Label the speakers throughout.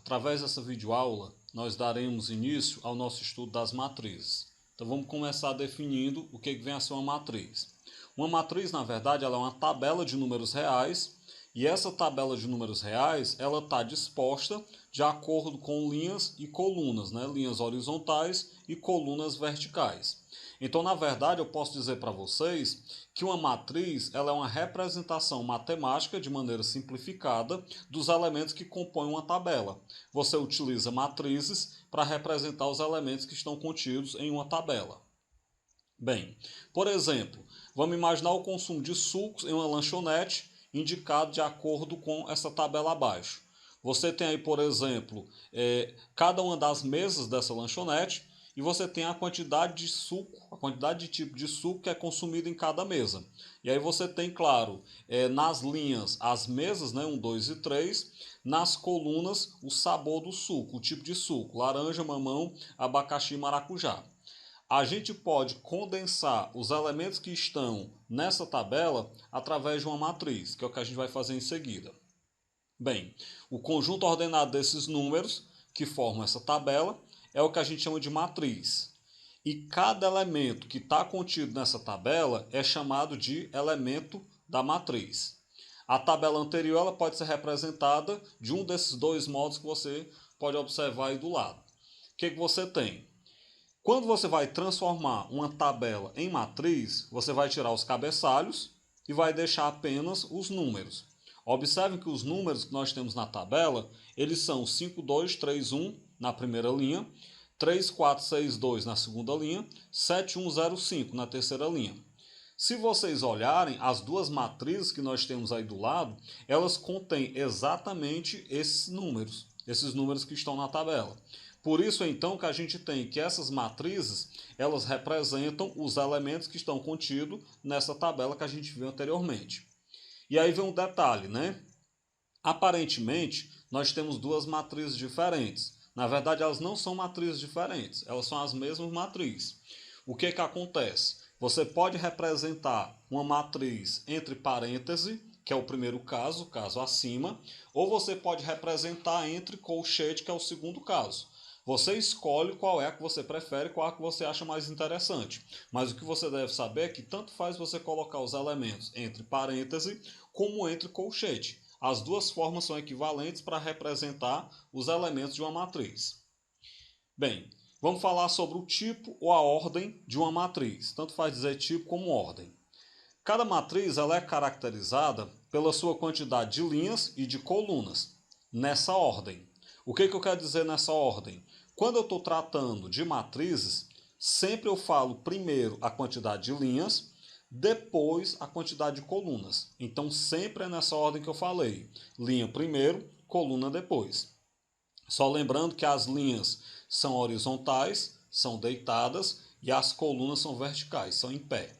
Speaker 1: Através dessa videoaula, nós daremos início ao nosso estudo das matrizes. Então vamos começar definindo o que vem a ser uma matriz. Uma matriz, na verdade, ela é uma tabela de números reais, e essa tabela de números reais ela está disposta de acordo com linhas e colunas, né? Linhas horizontais e colunas verticais. Então, na verdade, eu posso dizer para vocês que uma matriz ela é uma representação matemática, de maneira simplificada, dos elementos que compõem uma tabela. Você utiliza matrizes para representar os elementos que estão contidos em uma tabela. Bem, por exemplo, vamos imaginar o consumo de sucos em uma lanchonete, indicado de acordo com essa tabela abaixo. Você tem aí, por exemplo, cada uma das mesas dessa lanchonete, e você tem a quantidade de suco, a quantidade de tipo de suco que é consumido em cada mesa. E aí você tem, claro, nas linhas as mesas, né, 1, 2 e 3, nas colunas o sabor do suco, o tipo de suco, laranja, mamão, abacaxi e maracujá. A gente pode condensar os elementos que estão nessa tabela através de uma matriz, que é o que a gente vai fazer em seguida. Bem, o conjunto ordenado desses números que formam essa tabela é o que a gente chama de matriz. E cada elemento que está contido nessa tabela é chamado de elemento da matriz. A tabela anterior ela pode ser representada de um desses dois modos que você pode observar aí do lado. O que você tem? Quando você vai transformar uma tabela em matriz, você vai tirar os cabeçalhos e vai deixar apenas os números. Observem que os números que nós temos na tabela, eles são 5, 2, 3, 1 na primeira linha, 3, 4, 6, 2 na segunda linha, 7, 1, 0, 5 na terceira linha. Se vocês olharem, as duas matrizes que nós temos aí do lado, elas contêm exatamente esses números que estão na tabela. Por isso, então, que a gente tem que essas matrizes, elas representam os elementos que estão contidos nessa tabela que a gente viu anteriormente. E aí vem um detalhe, né? Aparentemente, nós temos duas matrizes diferentes. Na verdade, elas não são matrizes diferentes, elas são as mesmas matrizes. O que acontece? Você pode representar uma matriz entre parênteses, que é o primeiro caso, caso acima, ou você pode representar entre colchete, que é o segundo caso. Você escolhe qual é a que você prefere, qual é a que você acha mais interessante. Mas o que você deve saber é que tanto faz você colocar os elementos entre parênteses como entre colchete. As duas formas são equivalentes para representar os elementos de uma matriz. Bem, vamos falar sobre o tipo ou a ordem de uma matriz. Tanto faz dizer tipo como ordem. Cada matriz ela é caracterizada pela sua quantidade de linhas e de colunas, nessa ordem. O que eu quero dizer nessa ordem? Quando eu estou tratando de matrizes, sempre eu falo primeiro a quantidade de linhas, depois a quantidade de colunas. Então sempre é nessa ordem que eu falei. Linha primeiro, coluna depois. Só lembrando que as linhas são horizontais, são deitadas, e as colunas são verticais, são em pé.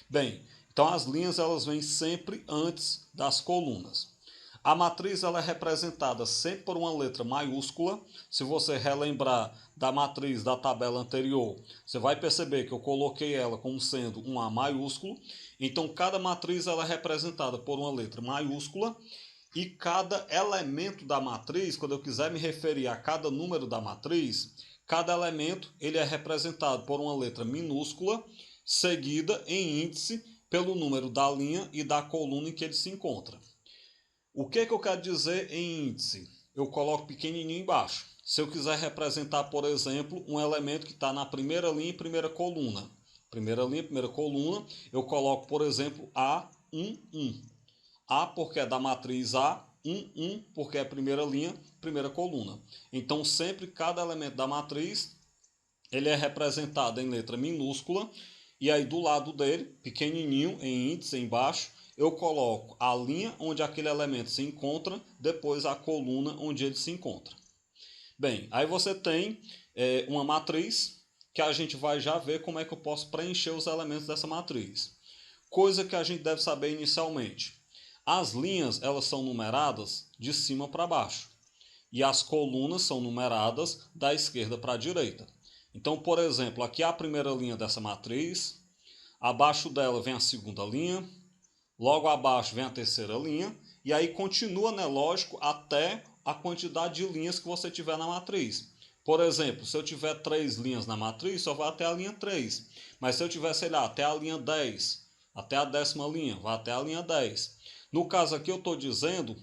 Speaker 1: Bem, então as linhas elas vêm sempre antes das colunas. A matriz ela é representada sempre por uma letra maiúscula. Se você relembrar da matriz da tabela anterior, você vai perceber que eu coloquei ela como sendo um A maiúsculo. Então cada matriz ela é representada por uma letra maiúscula. E cada elemento da matriz, quando eu quiser me referir a cada número da matriz, cada elemento ele é representado por uma letra minúscula, seguida em índice pelo número da linha e da coluna em que ele se encontra. O que eu quero dizer em índice? Eu coloco pequenininho embaixo. Se eu quiser representar, por exemplo, um elemento que está na primeira linha e primeira coluna. Primeira linha, primeira coluna, eu coloco, por exemplo, A1, 1. A porque é da matriz A, 1, 1 porque é primeira linha, primeira coluna. Então sempre cada elemento da matriz ele é representado em letra minúscula, e aí do lado dele, pequenininho, em índice embaixo, eu coloco a linha onde aquele elemento se encontra, depois a coluna onde ele se encontra. Bem, aí você tem uma matriz que a gente vai já ver como é que eu posso preencher os elementos dessa matriz. Coisa que a gente deve saber inicialmente. As linhas elas são numeradas de cima para baixo e as colunas são numeradas da esquerda para a direita. Então, por exemplo, aqui é a primeira linha dessa matriz, abaixo dela vem a segunda linha, logo abaixo vem a terceira linha, e aí continua, né, lógico, até a quantidade de linhas que você tiver na matriz. Por exemplo, se eu tiver 3 linhas na matriz, só vai até a linha 3. Mas se eu tiver, sei lá, até a linha 10, até a 10ª linha, vai até a linha 10. No caso aqui eu estou dizendo,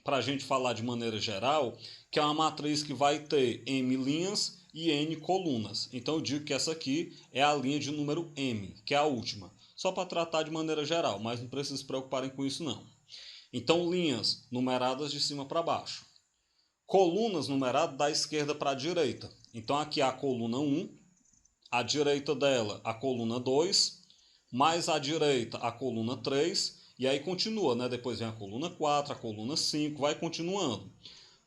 Speaker 1: para a gente falar de maneira geral, que é uma matriz que vai ter M linhas e N colunas. Então eu digo que essa aqui é a linha de número M, que é a última. Só para tratar de maneira geral, mas não precisa se preocuparem com isso não. Então linhas numeradas de cima para baixo. Colunas numeradas da esquerda para a direita. Então aqui é a coluna 1, à direita dela a coluna 2, mais à direita a coluna 3, e aí continua, né? Depois vem a coluna 4, a coluna 5, vai continuando.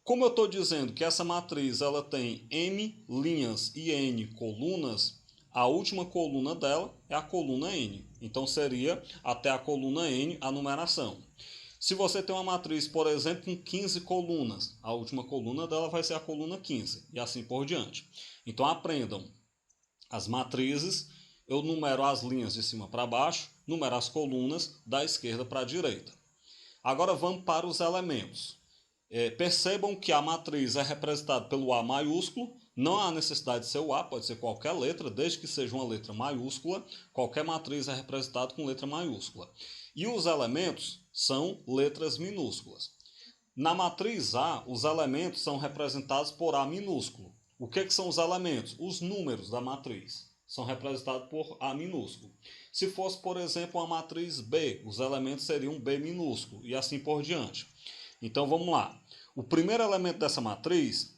Speaker 1: Como eu estou dizendo que essa matriz ela tem M linhas e N colunas, a última coluna dela é a coluna N. Então seria até a coluna N a numeração. Se você tem uma matriz, por exemplo, com 15 colunas, a última coluna dela vai ser a coluna 15, e assim por diante. Então aprendam as matrizes, eu numero as linhas de cima para baixo, numero as colunas da esquerda para a direita. Agora vamos para os elementos. Percebam que a matriz é representada pelo A maiúsculo, não há necessidade de ser o A, pode ser qualquer letra, desde que seja uma letra maiúscula, qualquer matriz é representada com letra maiúscula. E os elementos são letras minúsculas. Na matriz A, os elementos são representados por A minúsculo. O que são os elementos? Os números da matriz são representados por A minúsculo. Se fosse, por exemplo, uma matriz B, os elementos seriam B minúsculo e assim por diante. Então vamos lá. O primeiro elemento dessa matriz,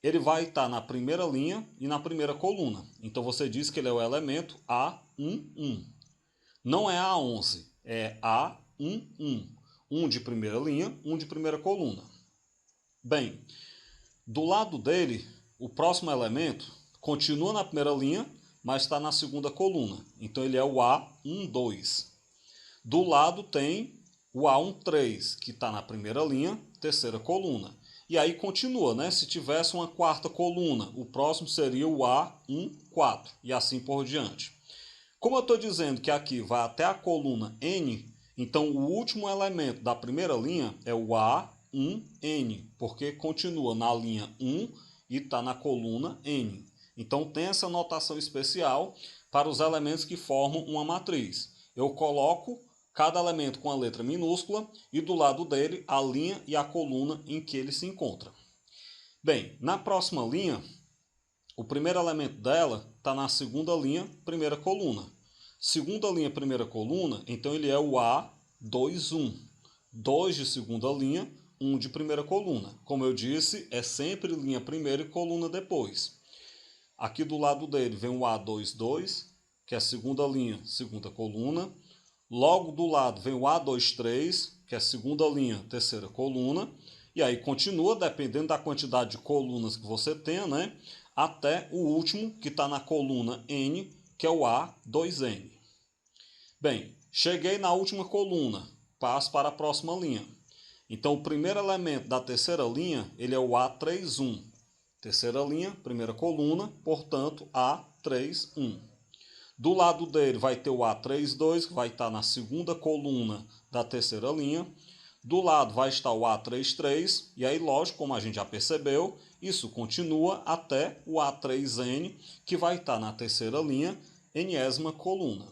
Speaker 1: ele vai estar na primeira linha e na primeira coluna. Então você diz que ele é o elemento A11. Não é A11, é A11. Um de primeira linha, um de primeira coluna. Bem, do lado dele, o próximo elemento continua na primeira linha, mas está na segunda coluna. Então ele é o A12. Do lado tem o A13, que está na primeira linha, terceira coluna. E aí continua, né? Se tivesse uma quarta coluna, o próximo seria o A14, e assim por diante. Como eu estou dizendo que aqui vai até a coluna N, então o último elemento da primeira linha é o A1N, porque continua na linha 1 e está na coluna N. Então tem essa notação especial para os elementos que formam uma matriz. Eu coloco cada elemento com a letra minúscula e do lado dele a linha e a coluna em que ele se encontra. Bem, na próxima linha, o primeiro elemento dela está na segunda linha, primeira coluna. Segunda linha, primeira coluna, então ele é o A21. 2 de segunda linha, 1 de primeira coluna. Como eu disse, é sempre linha primeira e coluna depois. Aqui do lado dele vem o A22, que é a segunda linha, segunda coluna. Logo do lado vem o A23, que é a segunda linha, terceira coluna. E aí continua, dependendo da quantidade de colunas que você tenha, né? Até o último, que está na coluna N, que é o A2N. Bem, cheguei na última coluna, passo para a próxima linha. Então, o primeiro elemento da terceira linha, ele é o A31. Terceira linha, primeira coluna, portanto, A31. Do lado dele vai ter o A32, que vai estar na segunda coluna da terceira linha. Do lado vai estar o A33, e aí, lógico, como a gente já percebeu, isso continua até o A3N, que vai estar na terceira linha, enésima coluna.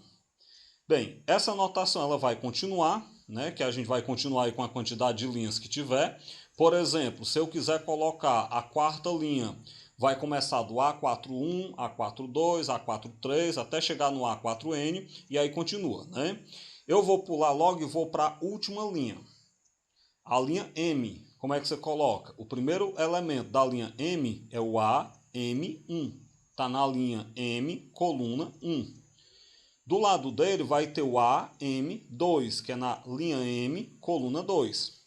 Speaker 1: Bem, essa notação ela vai continuar, né, que a gente vai continuar aí com a quantidade de linhas que tiver. Por exemplo, se eu quiser colocar a quarta linha, vai começar do A41, A42, A43, até chegar no A4N, e aí continua, né? Eu vou pular logo e vou para a última linha. A linha M, como é que você coloca? O primeiro elemento da linha M é o AM1. Está na linha M, coluna 1. Do lado dele vai ter o AM2, que é na linha M, coluna 2.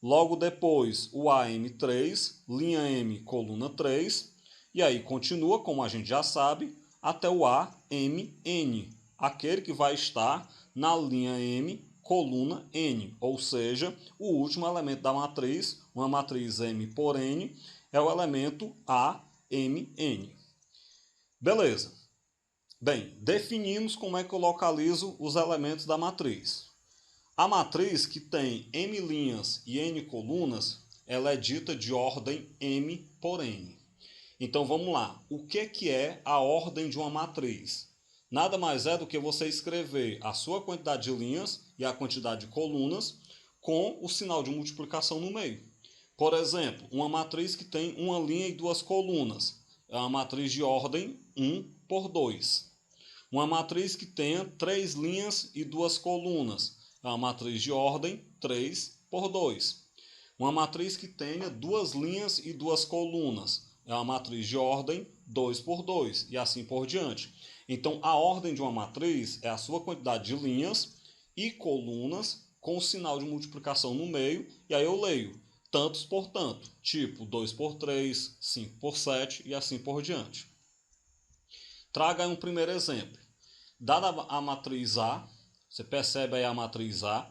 Speaker 1: Logo depois o AM3, linha M, coluna 3. E aí continua, como a gente já sabe, até o AMN, aquele que vai estar na linha M, coluna N. Ou seja, o último elemento da matriz, uma matriz M por N, é o elemento AMN. Beleza. Bem, definimos como é que eu localizo os elementos da matriz. A matriz que tem M linhas e N colunas, ela é dita de ordem M por N. Então vamos lá. O que é a ordem de uma matriz? Nada mais é do que você escrever a sua quantidade de linhas e a quantidade de colunas com o sinal de multiplicação no meio. Por exemplo, uma matriz que tem uma linha e duas colunas é uma matriz de ordem 1 por 2. Uma matriz que tenha 3 linhas e duas colunas é uma matriz de ordem 3 por 2. Uma matriz que tenha 2 linhas e duas colunas é uma matriz de ordem 2 por 2 e assim por diante. Então, a ordem de uma matriz é a sua quantidade de linhas e colunas com o sinal de multiplicação no meio, e aí eu leio tantos por tanto, tipo 2 por 3, 5 por 7 e assim por diante. Traga aí um primeiro exemplo. Dada a matriz A, você percebe aí a matriz A,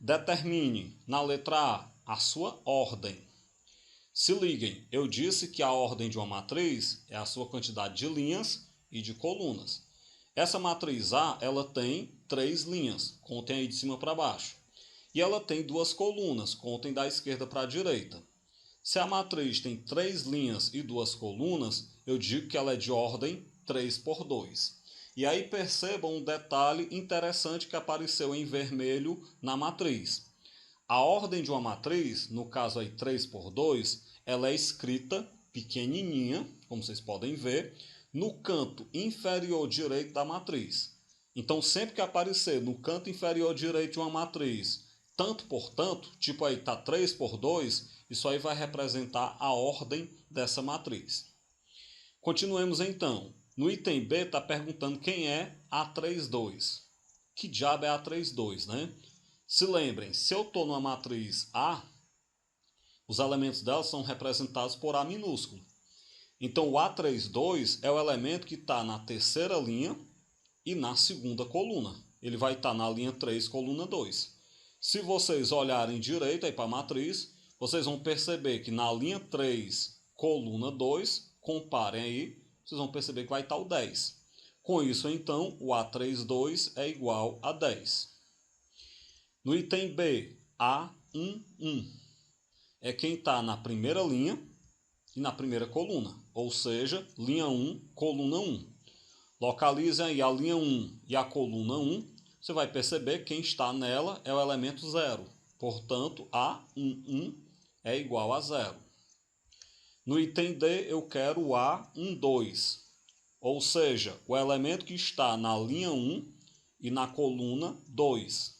Speaker 1: determine na letra A sua ordem. Se liguem, eu disse que a ordem de uma matriz é a sua quantidade de linhas e de colunas. Essa matriz A, ela tem 3 linhas, contem aí de cima para baixo. E ela tem 2 colunas, contem da esquerda para a direita. Se a matriz tem 3 linhas e 2 colunas, eu digo que ela é de ordem 3 por 2. E aí percebam um detalhe interessante que apareceu em vermelho na matriz. A ordem de uma matriz, no caso aí 3 por 2, ela é escrita pequenininha, como vocês podem ver, no canto inferior direito da matriz. Então, sempre que aparecer no canto inferior direito de uma matriz, tanto por tanto, tipo aí está 3 por 2, isso aí vai representar a ordem dessa matriz. Continuemos então. No item B está perguntando quem é A32. Que diabo é A32, né? Se lembrem, se eu estou numa matriz A, os elementos dela são representados por A minúsculo. Então, o A32 é o elemento que está na terceira linha e na segunda coluna. Ele vai estar na linha 3, coluna 2. Se vocês olharem direito para a matriz, vocês vão perceber que na linha 3, coluna 2, comparem aí, vocês vão perceber que vai estar o 10. Com isso, então, o A32 é igual a 10. No item B, A11 é quem está na primeira linha e na primeira coluna, ou seja, linha 1, coluna 1. Localizem aí a linha 1 e a coluna 1, você vai perceber que quem está nela é o elemento 0. Portanto, A11 é igual a 0. No item D, eu quero o A12, ou seja, o elemento que está na linha 1 e na coluna 2.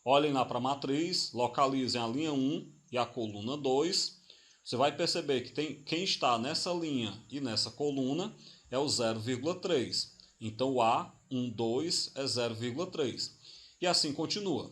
Speaker 1: Olhem lá para a matriz, localizem a linha 1 e a coluna 2. Você vai perceber que quem está nessa linha e nessa coluna é o 0,3. Então, o A12 é 0,3. E assim continua.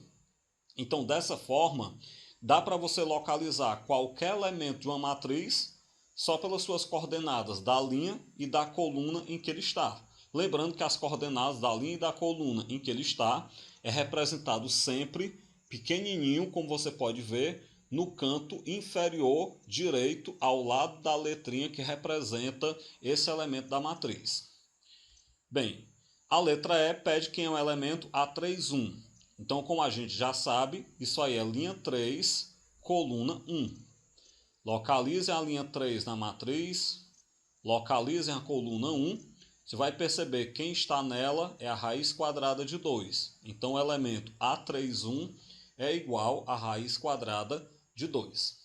Speaker 1: Então, dessa forma, dá para você localizar qualquer elemento de uma matriz só pelas suas coordenadas da linha e da coluna em que ele está. Lembrando que as coordenadas da linha e da coluna em que ele está é representado sempre pequenininho, como você pode ver, no canto inferior direito ao lado da letrinha que representa esse elemento da matriz. Bem, a letra E pede quem é o elemento A31. Então, como a gente já sabe, isso aí é linha 3, coluna 1. Localizem a linha 3 na matriz, localizem a coluna 1. Você vai perceber que quem está nela é a raiz quadrada de 2. Então, o elemento A31 é igual à raiz quadrada de 2.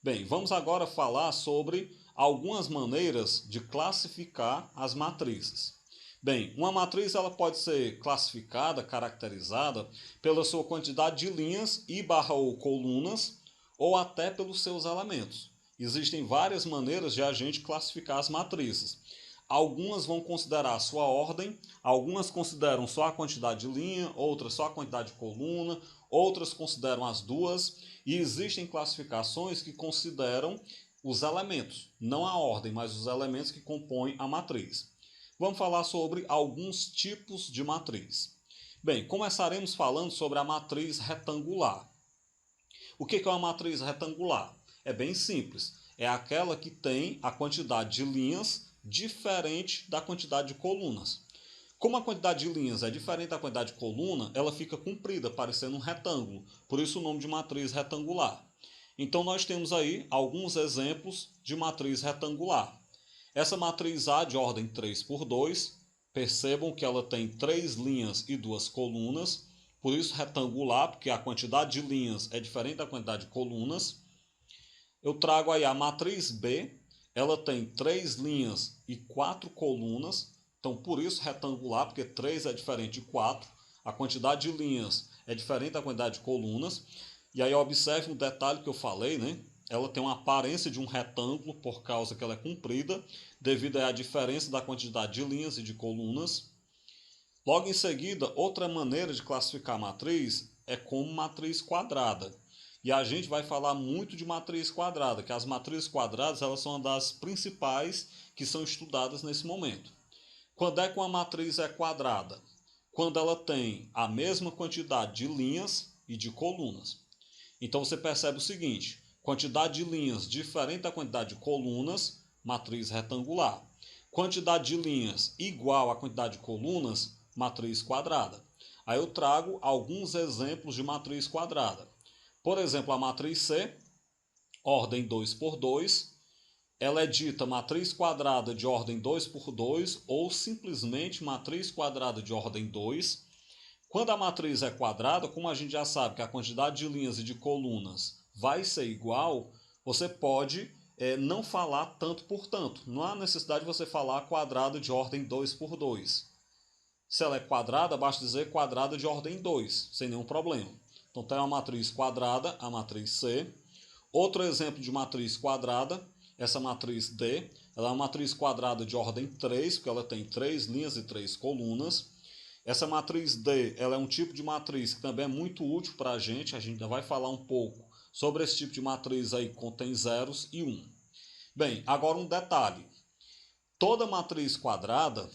Speaker 1: Bem, vamos agora falar sobre algumas maneiras de classificar as matrizes. Bem, uma matriz ela pode ser classificada, caracterizada pela sua quantidade de linhas e/ou colunas ou até pelos seus elementos. Existem várias maneiras de a gente classificar as matrizes. Algumas vão considerar a sua ordem, algumas consideram só a quantidade de linha, outras só a quantidade de coluna, outras consideram as duas, e existem classificações que consideram os elementos, não a ordem, mas os elementos que compõem a matriz. Vamos falar sobre alguns tipos de matriz. Bem, começaremos falando sobre a matriz retangular. O que é uma matriz retangular? É bem simples, é aquela que tem a quantidade de linhas diferente da quantidade de colunas. Como a quantidade de linhas é diferente da quantidade de coluna, ela fica comprida, parecendo um retângulo. Por isso o nome de matriz retangular. Então nós temos aí alguns exemplos de matriz retangular. Essa matriz A de ordem 3×2, percebam que ela tem 3 linhas e 2 colunas, por isso retangular, porque a quantidade de linhas é diferente da quantidade de colunas. Eu trago aí a matriz B, ela tem 3 linhas e 4 colunas, então por isso retangular, porque 3 é diferente de 4, a quantidade de linhas é diferente da quantidade de colunas. E aí observe um detalhe que eu falei, né? Ela tem uma aparência de um retângulo por causa que ela é comprida, devido à diferença da quantidade de linhas e de colunas. Logo em seguida, outra maneira de classificar a matriz é como matriz quadrada. E a gente vai falar muito de matriz quadrada, que as matrizes quadradas elas são uma das principais que são estudadas nesse momento. Quando é que uma matriz é quadrada? Quando ela tem a mesma quantidade de linhas e de colunas. Então você percebe o seguinte, quantidade de linhas diferente da quantidade de colunas, matriz retangular. Quantidade de linhas igual à quantidade de colunas, matriz quadrada. Aí eu trago alguns exemplos de matriz quadrada. Por exemplo, a matriz C, ordem 2×2, ela é dita matriz quadrada de ordem 2×2 ou simplesmente matriz quadrada de ordem 2. Quando a matriz é quadrada, como a gente já sabe que a quantidade de linhas e de colunas vai ser igual, você pode não falar tanto por tanto. Não há necessidade de você falar quadrada de ordem 2×2. Se ela é quadrada, basta dizer quadrada de ordem 2, sem nenhum problema. Então tem uma matriz quadrada, a matriz C. Outro exemplo de matriz quadrada, essa matriz D, ela é uma matriz quadrada de ordem 3, porque ela tem 3 linhas e 3 colunas. Essa matriz D ela é um tipo de matriz que também é muito útil para a gente ainda vai falar um pouco sobre esse tipo de matriz aí que contém zeros e 1. Bem, agora um detalhe. Toda matriz quadrada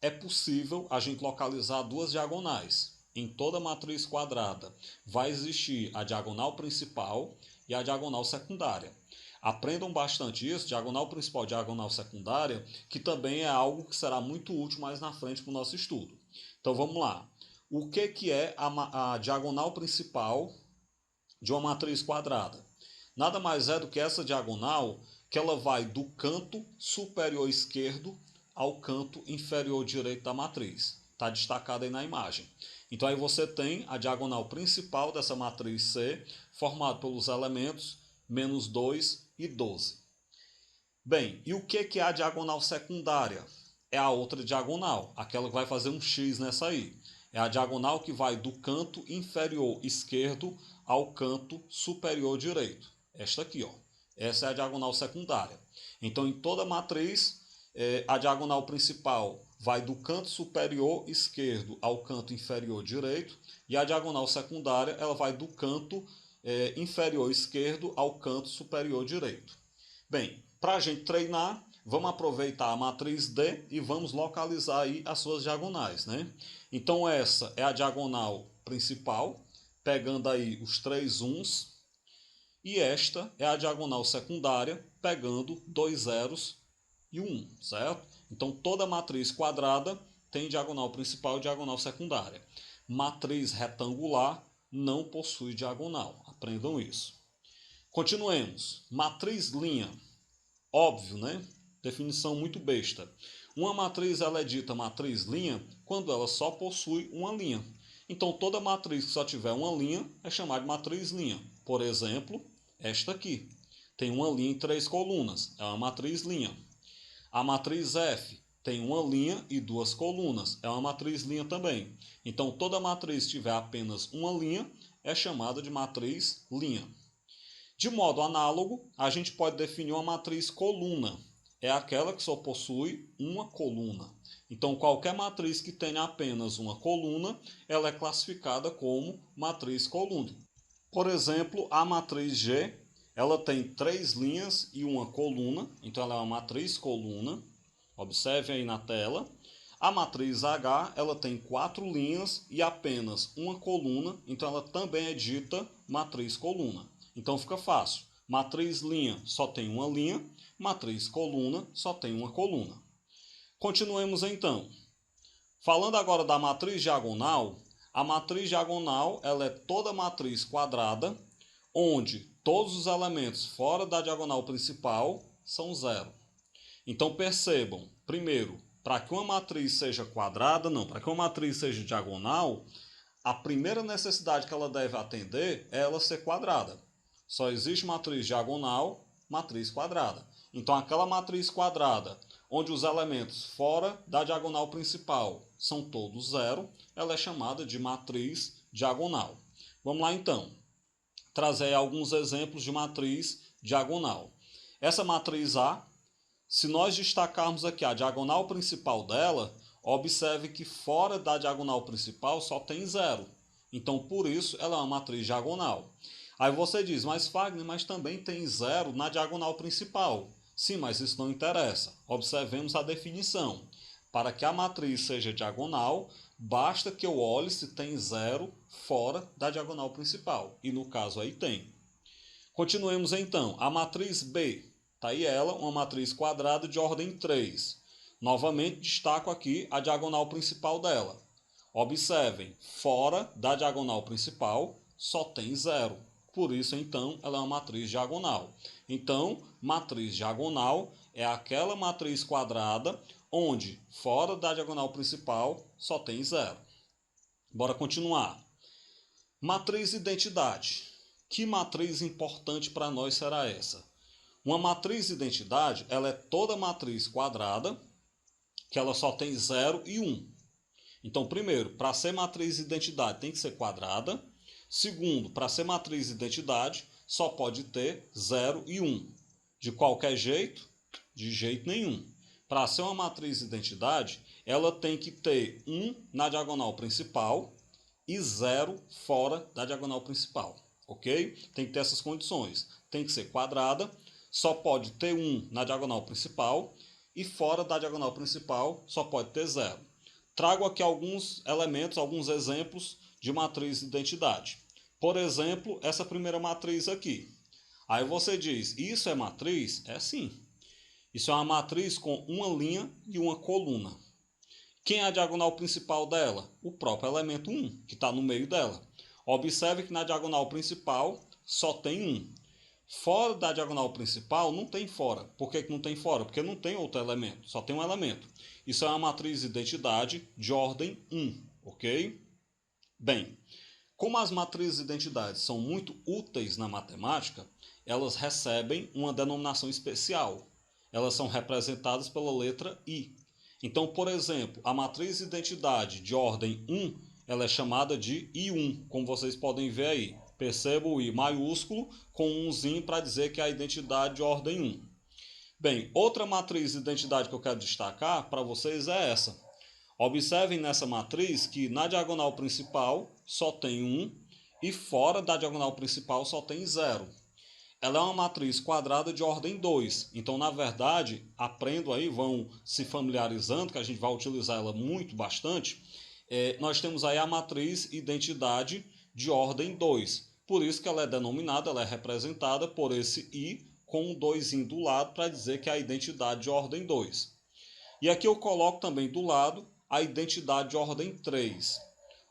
Speaker 1: é possível a gente localizar duas diagonais. Em toda matriz quadrada vai existir a diagonal principal e a diagonal secundária. Aprendam bastante isso, diagonal principal e diagonal secundária, que também é algo que será muito útil mais na frente para o nosso estudo. Então vamos lá. O que é a diagonal principal de uma matriz quadrada? Nada mais é do que essa diagonal que ela vai do canto superior esquerdo ao canto inferior direito da matriz. Está destacado aí na imagem. Então aí você tem a diagonal principal dessa matriz C, formada pelos elementos -2 e 12. Bem, e o que é a diagonal secundária? É a outra diagonal, aquela que vai fazer um X nessa aí. É a diagonal que vai do canto inferior esquerdo ao canto superior direito. Esta aqui, ó. Essa é a diagonal secundária. Então, em toda matriz, a diagonal principal vai do canto superior esquerdo ao canto inferior direito, e a diagonal secundária ela vai do canto inferior esquerdo ao canto superior direito. Bem, para a gente treinar, vamos aproveitar a matriz D e vamos localizar aí as suas diagonais, né? Então essa é a diagonal principal, pegando aí os 3 uns, e esta é a diagonal secundária, pegando 2 zeros e 1, certo? Então toda matriz quadrada tem diagonal principal e diagonal secundária. Matriz retangular não possui diagonal, aprendam isso. Continuemos. Matriz linha. Óbvio, né? Definição muito besta. Uma matriz ela é dita matriz linha quando ela só possui uma linha. Então toda matriz que só tiver uma linha é chamada de matriz linha. Por exemplo, esta aqui. Tem uma linha e 3 colunas. É uma matriz linha. A matriz F tem uma linha e 2 colunas. É uma matriz linha também. Então toda matriz que tiver apenas uma linha é chamada de matriz linha. De modo análogo, a gente pode definir uma matriz coluna. É aquela que só possui uma coluna. Então, qualquer matriz que tenha apenas uma coluna, ela é classificada como matriz coluna. Por exemplo, a matriz G, ela tem 3 linhas e uma coluna. Então, ela é uma matriz coluna. Observe aí na tela. A matriz H, ela tem 4 linhas e apenas uma coluna. Então, ela também é dita matriz coluna. Então fica fácil. Matriz linha só tem uma linha, matriz coluna só tem uma coluna. Continuemos então. Falando agora da matriz diagonal, a matriz diagonal ela é toda matriz quadrada, onde todos os elementos fora da diagonal principal são zero. Então percebam, primeiro, para que uma matriz seja quadrada, para que uma matriz seja diagonal, a primeira necessidade que ela deve atender é ela ser quadrada. Só existe matriz diagonal, matriz quadrada. Então aquela matriz quadrada, onde os elementos fora da diagonal principal são todos zero, ela é chamada de matriz diagonal. Vamos lá então, trazer alguns exemplos de matriz diagonal. Essa matriz A, se nós destacarmos aqui a diagonal principal dela, observe que fora da diagonal principal só tem zero. Então, por isso, ela é uma matriz diagonal. Aí você diz, mas Fagner, mas também tem zero na diagonal principal. Sim, mas isso não interessa. Observemos a definição. Para que a matriz seja diagonal, basta que eu olhe se tem zero fora da diagonal principal. E no caso aí tem. Continuemos então. A matriz B. Está aí ela, uma matriz quadrada de ordem 3. Novamente destaco aqui a diagonal principal dela. Observem, fora da diagonal principal só tem zero. Por isso, então, ela é uma matriz diagonal. Então, matriz diagonal é aquela matriz quadrada onde, fora da diagonal principal, só tem zero. Bora continuar. Matriz identidade. Que matriz importante para nós será essa? Uma matriz identidade, ela é toda matriz quadrada, que ela só tem 0 e 1. Então, primeiro, para ser matriz identidade tem que ser quadrada. Segundo, para ser matriz identidade, só pode ter 0 e 1. De qualquer jeito? De jeito nenhum. Para ser uma matriz identidade, ela tem que ter 1 na diagonal principal e 0 fora da diagonal principal. Ok? Tem que ter essas condições. Tem que ser quadrada, só pode ter 1 na diagonal principal e fora da diagonal principal só pode ter 0. Trago aqui alguns elementos, alguns exemplos de matriz de identidade. Por exemplo, essa primeira matriz aqui. Aí você diz, isso é matriz? É sim. Isso é uma matriz com uma linha e uma coluna. Quem é a diagonal principal dela? O próprio elemento 1, que está no meio dela. Observe que na diagonal principal só tem 1. Fora da diagonal principal não tem fora. Por que não tem fora? Porque não tem outro elemento, só tem um elemento. Isso é uma matriz de identidade de ordem 1, ok? Bem, como as matrizes de identidade são muito úteis na matemática, elas recebem uma denominação especial. Elas são representadas pela letra I. Então, por exemplo, a matriz de identidade de ordem 1, ela é chamada de I1, como vocês podem ver aí. Perceba o I maiúsculo com um umzinho para dizer que é a identidade de ordem 1. Bem, outra matriz de identidade que eu quero destacar para vocês é essa. Observem nessa matriz que na diagonal principal só tem 1 e fora da diagonal principal só tem 0. Ela é uma matriz quadrada de ordem 2. Então, na verdade, aprendam aí, vão se familiarizando, que a gente vai utilizar ela muito bastante. Nós temos aí a matriz identidade de ordem 2. Por isso que ela é denominada, ela é representada por esse I com um 2 do lado para dizer que é a identidade de ordem 2. E aqui eu coloco também do lado a identidade de ordem 3.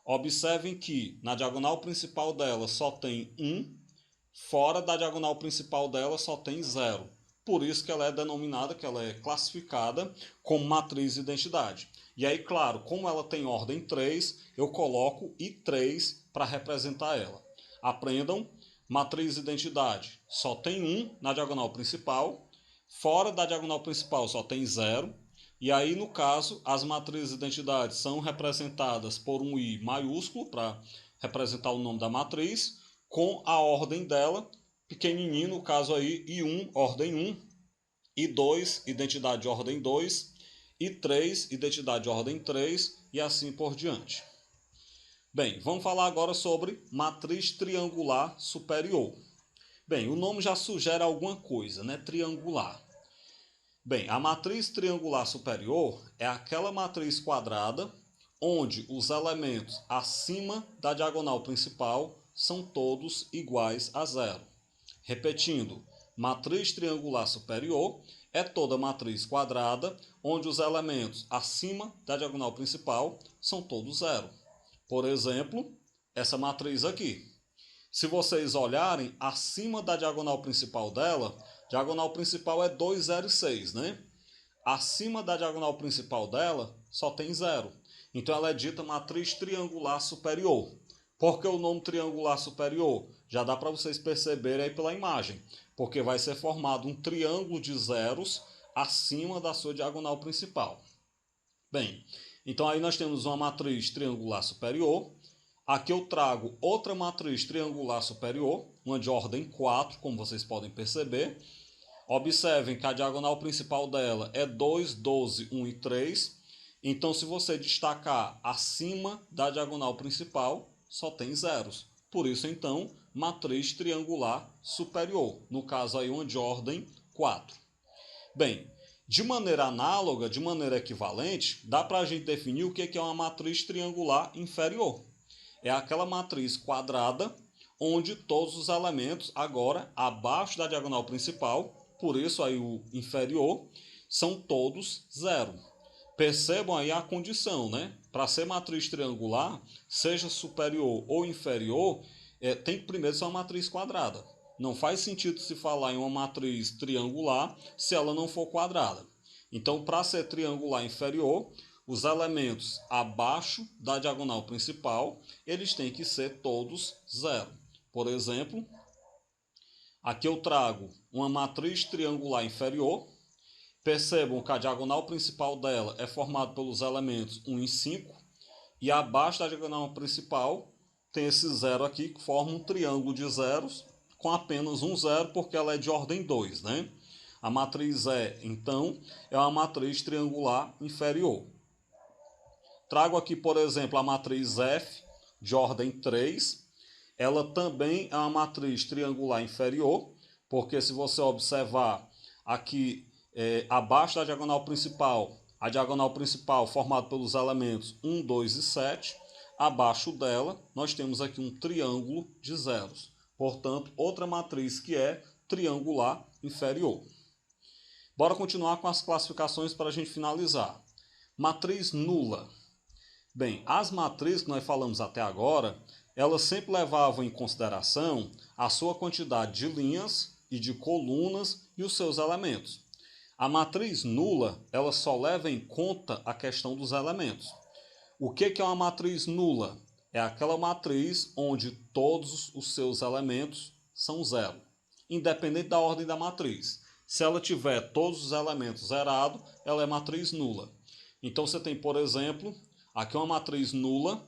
Speaker 1: Observem que na diagonal principal dela só tem 1, fora da diagonal principal dela só tem 0. Por isso que ela é denominada, que ela é classificada como matriz de identidade. E aí, claro, como ela tem ordem 3, eu coloco I3 para representar ela. Aprendam, matriz de identidade só tem 1 na diagonal principal, fora da diagonal principal só tem 0. E aí, no caso, as matrizes de identidade são representadas por um I maiúsculo para representar o nome da matriz, com a ordem dela, pequenininho, no caso aí, I1, ordem 1, I2, identidade de ordem 2, I3, identidade de ordem 3 e assim por diante. Bem, vamos falar agora sobre matriz triangular superior. Bem, o nome já sugere alguma coisa, né? Triangular. Bem, a matriz triangular superior é aquela matriz quadrada onde os elementos acima da diagonal principal são todos iguais a 0. Repetindo, matriz triangular superior é toda matriz quadrada onde os elementos acima da diagonal principal são todos 0. Por exemplo, essa matriz aqui. Se vocês olharem, acima da diagonal principal dela, diagonal principal é 2, 0 e 6, né? Acima da diagonal principal dela, só tem 0. Então ela é dita matriz triangular superior. Por que o nome triangular superior? Já dá para vocês perceberem aí pela imagem. Porque vai ser formado um triângulo de zeros acima da sua diagonal principal. Bem, então aí nós temos uma matriz triangular superior. Aqui eu trago outra matriz triangular superior, uma de ordem 4, como vocês podem perceber. Observem que a diagonal principal dela é 2, 12, 1 e 3. Então, se você destacar acima da diagonal principal, só tem zeros. Por isso, então, matriz triangular superior. No caso, aí uma de ordem 4. Bem, de maneira análoga, de maneira equivalente, dá para a gente definir o que é uma matriz triangular inferior. É aquela matriz quadrada onde todos os elementos, agora abaixo da diagonal principal, por isso aí o inferior, são todos zero. Percebam aí a condição, né? Para ser matriz triangular, seja superior ou inferior, tem que primeiro ser uma matriz quadrada. Não faz sentido se falar em uma matriz triangular se ela não for quadrada. Então, para ser triangular inferior, os elementos abaixo da diagonal principal, eles têm que ser todos zero. Por exemplo, aqui eu trago uma matriz triangular inferior. Percebam que a diagonal principal dela é formada pelos elementos 1 e 5. E abaixo da diagonal principal tem esse zero aqui, que forma um triângulo de zeros com apenas um zero, porque ela é de ordem 2, né? A matriz E, então, é uma matriz triangular inferior. Trago aqui, por exemplo, a matriz F, de ordem 3. Ela também é uma matriz triangular inferior, porque se você observar aqui abaixo da diagonal principal, a diagonal principal formada pelos elementos 1, 2 e 7, abaixo dela nós temos aqui um triângulo de zeros. Portanto, outra matriz que é triangular inferior. Bora continuar com as classificações para a gente finalizar. Matriz nula. Bem, as matrizes que nós falamos até agora, elas sempre levavam em consideração a sua quantidade de linhas e de colunas e os seus elementos. A matriz nula, ela só leva em conta a questão dos elementos. O que é uma matriz nula? É aquela matriz onde todos os seus elementos são zero, independente da ordem da matriz. Se ela tiver todos os elementos zerados, ela é matriz nula. Então você tem, por exemplo, aqui uma matriz nula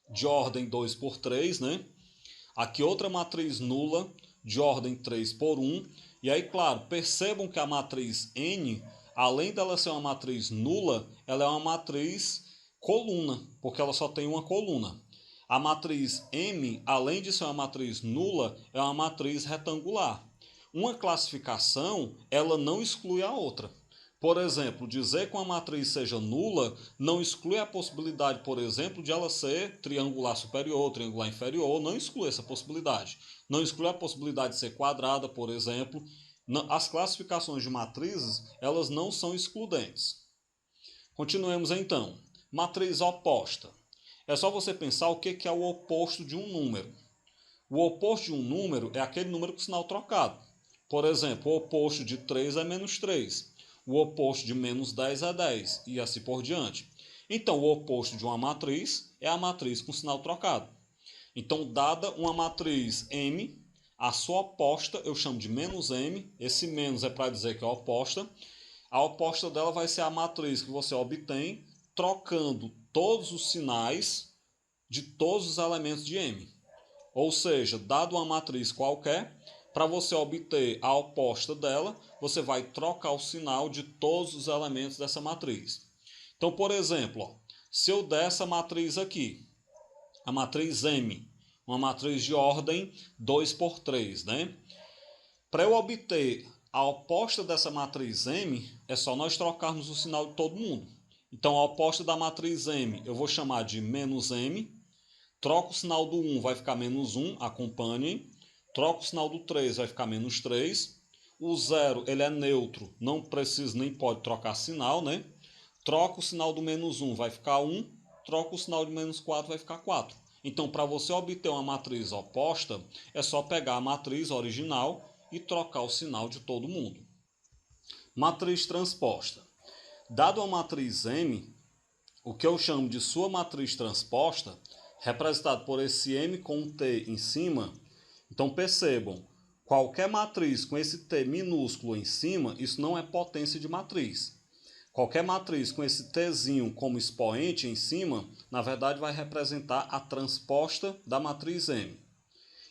Speaker 1: de ordem 2 por 3, né? Aqui outra matriz nula de ordem 3 por 1. E aí, claro, percebam que a matriz N, além dela ser uma matriz nula, ela é uma matriz coluna, porque ela só tem uma coluna. A matriz M, além de ser uma matriz nula, é uma matriz retangular. Uma classificação, ela não exclui a outra. Por exemplo, dizer que uma matriz seja nula não exclui a possibilidade, por exemplo, de ela ser triangular superior, triangular inferior, não exclui essa possibilidade. Não exclui a possibilidade de ser quadrada, por exemplo. As classificações de matrizes, elas não são excludentes. Continuemos então. Matriz oposta. É só você pensar o que é o oposto de um número. O oposto de um número é aquele número com sinal trocado. Por exemplo, o oposto de 3 é menos 3. O oposto de menos 10 é 10, e assim por diante. Então, o oposto de uma matriz é a matriz com sinal trocado. Então, dada uma matriz M, a sua oposta eu chamo de menos M. Esse menos é para dizer que é oposta. A oposta dela vai ser a matriz que você obtém trocando todos os sinais de todos os elementos de M. Ou seja, dado uma matriz qualquer, para você obter a oposta dela, você vai trocar o sinal de todos os elementos dessa matriz. Então, por exemplo, se eu der essa matriz aqui, a matriz M, uma matriz de ordem 2 por 3, né? Para eu obter a oposta dessa matriz M, é só nós trocarmos o sinal de todo mundo. Então, a oposta da matriz M eu vou chamar de menos M. Troco o sinal do 1, vai ficar menos 1, acompanhem. Troco o sinal do 3, vai ficar menos 3. O 0, ele é neutro, não precisa nem pode trocar sinal, né? Troco o sinal do menos 1, vai ficar 1. Troco o sinal de menos 4, vai ficar 4. Então, para você obter uma matriz oposta, é só pegar a matriz original e trocar o sinal de todo mundo. Matriz transposta. Dado a matriz M, o que eu chamo de sua matriz transposta, representado por esse M com um T em cima, então percebam, qualquer matriz com esse T minúsculo em cima, isso não é potência de matriz. Qualquer matriz com esse Tzinho como expoente em cima, na verdade vai representar a transposta da matriz M.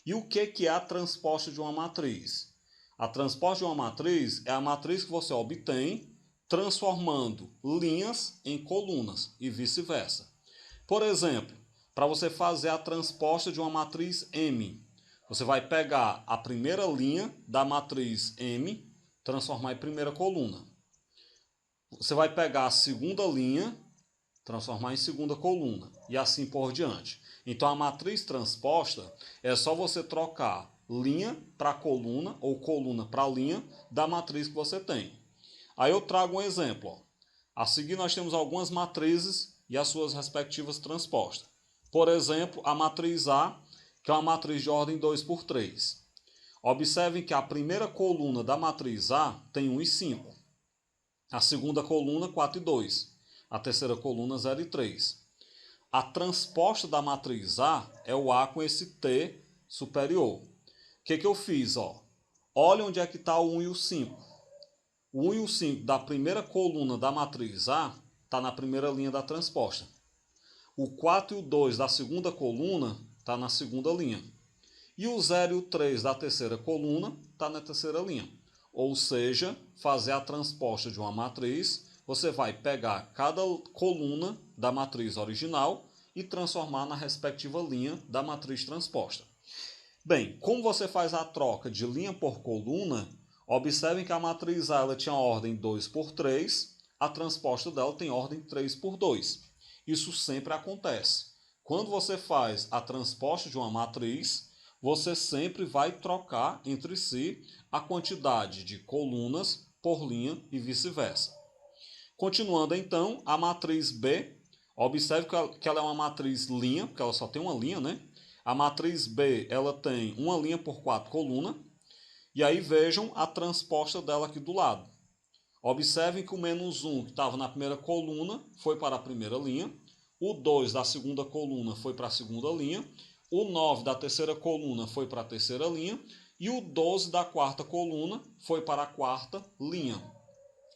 Speaker 1: E o que é a transposta de uma matriz? A transposta de uma matriz é a matriz que você obtém transformando linhas em colunas e vice-versa. Por exemplo, para você fazer a transposta de uma matriz M, você vai pegar a primeira linha da matriz M, transformar em primeira coluna. Você vai pegar a segunda linha, transformar em segunda coluna e assim por diante. Então a matriz transposta é só você trocar linha para coluna ou coluna para linha da matriz que você tem. Aí eu trago um exemplo. Ó. A seguir nós temos algumas matrizes e as suas respectivas transpostas. Por exemplo, a matriz A, que é uma matriz de ordem 2×3. Observem que a primeira coluna da matriz A tem 1 e 5. A segunda coluna, 4 e 2. A terceira coluna, 0 e 3. A transposta da matriz A é o A com esse T superior. O que eu fiz? Ó? Olha onde é que está o 1 e o 5. O 1 e o 5 da primeira coluna da matriz A está na primeira linha da transposta. O 4 e o 2 da segunda coluna está na segunda linha. E o 0 e o 3 da terceira coluna está na terceira linha. Ou seja, fazer a transposta de uma matriz, você vai pegar cada coluna da matriz original e transformar na respectiva linha da matriz transposta. Bem, como você faz a troca de linha por coluna, observem que a matriz A ela tinha ordem 2×3, a transposta dela tem ordem 3×2. Isso sempre acontece. Quando você faz a transposta de uma matriz, você sempre vai trocar entre si a quantidade de colunas por linha e vice-versa. Continuando então, a matriz B, observe que ela é uma matriz linha, porque ela só tem uma linha, né? A matriz B ela tem uma linha por 4 colunas, e aí vejam a transposta dela aqui do lado. Observem que o -1 que estava na primeira coluna foi para a primeira linha, o 2 da segunda coluna foi para a segunda linha, o 9 da terceira coluna foi para a terceira linha e o 12 da quarta coluna foi para a quarta linha.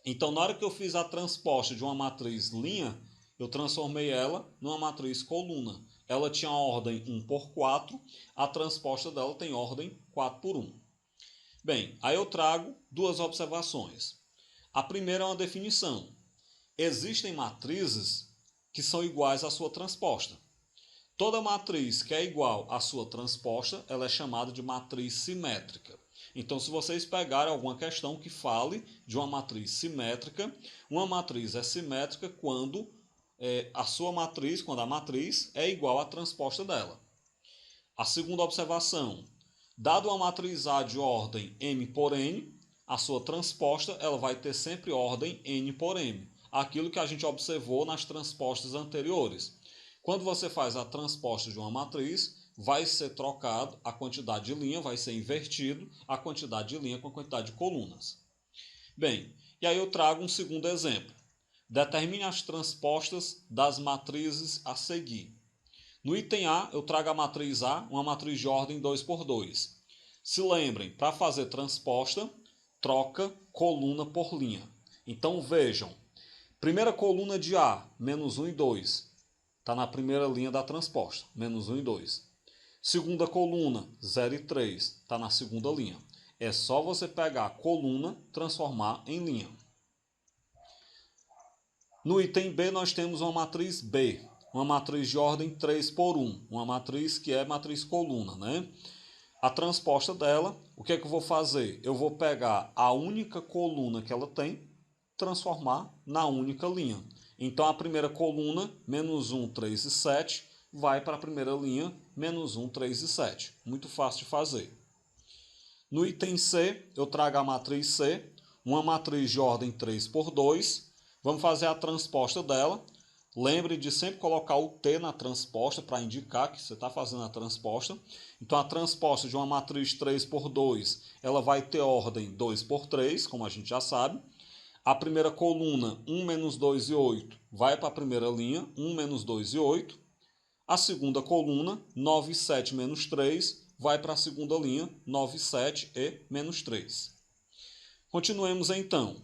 Speaker 1: Então, na hora que eu fiz a transposta de uma matriz linha, eu transformei ela numa matriz coluna. Ela tinha ordem 1×4, a transposta dela tem ordem 4×1. Bem, aí eu trago duas observações. A primeira é uma definição. Existem matrizes que são iguais à sua transposta. Toda matriz que é igual à sua transposta, ela é chamada de matriz simétrica. Então, se vocês pegarem alguma questão que fale de uma matriz simétrica, uma matriz é simétrica quando a matriz é igual à transposta dela. A segunda observação, dado uma matriz A de ordem M por N, a sua transposta ela vai ter sempre ordem N por M. Aquilo que a gente observou nas transpostas anteriores. Quando você faz a transposta de uma matriz, vai ser trocado a quantidade de linha, vai ser invertido a quantidade de linha com a quantidade de colunas. Bem, e aí eu trago um segundo exemplo. Determine as transpostas das matrizes a seguir. No item A, eu trago a matriz A, uma matriz de ordem 2×2. Se lembrem, para fazer transposta, troca coluna por linha. Então vejam, primeira coluna de A, -1 e 2. Está na primeira linha da transposta, -1 e 2. Segunda coluna, 0 e 3. Está na segunda linha. É só você pegar a coluna, transformar em linha. No item B, nós temos uma matriz B. Uma matriz de ordem 3×1. Uma matriz que é matriz coluna, né? A transposta dela, o que é que eu vou fazer? Eu vou pegar a única coluna que ela tem, transformar na única linha. Então, a primeira coluna, -1, 3 e 7, vai para a primeira linha, -1, 3 e 7. Muito fácil de fazer. No item C, eu trago a matriz C, uma matriz de ordem 3×2. Vamos fazer a transposta dela. Lembre de sempre colocar o T na transposta para indicar que você está fazendo a transposta. Então, a transposta de uma matriz 3 por 2, ela vai ter ordem 2 por 3, como a gente já sabe. A primeira coluna, 1 menos 2 e 8, vai para a primeira linha, 1 menos 2 e 8. A segunda coluna, 9 e 7 menos 3, vai para a segunda linha, 9 e 7 e menos 3. Continuemos então.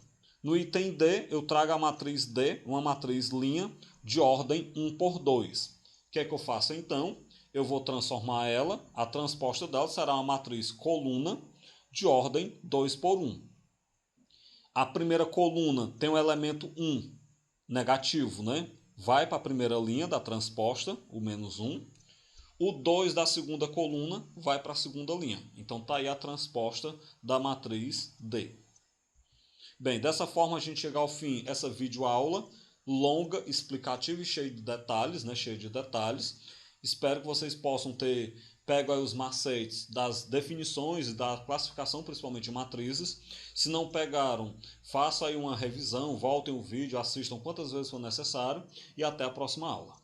Speaker 1: No item D, eu trago a matriz D, uma matriz linha, de ordem 1 por 2. O que é que eu faço então? Eu vou transformar ela, a transposta dela será uma matriz coluna de ordem 2 por 1. A primeira coluna tem o elemento 1, negativo, né? Vai para a primeira linha da transposta, o menos 1. O 2 da segunda coluna vai para a segunda linha. Então está aí a transposta da matriz D. Bem, dessa forma a gente chega ao fim essa videoaula longa, explicativa e cheia de detalhes, né? Cheia de detalhes. Espero que vocês possam ter pego aí os macetes das definições e da classificação, principalmente de matrizes. Se não pegaram, façam aí uma revisão, voltem o vídeo, assistam quantas vezes for necessário e até a próxima aula.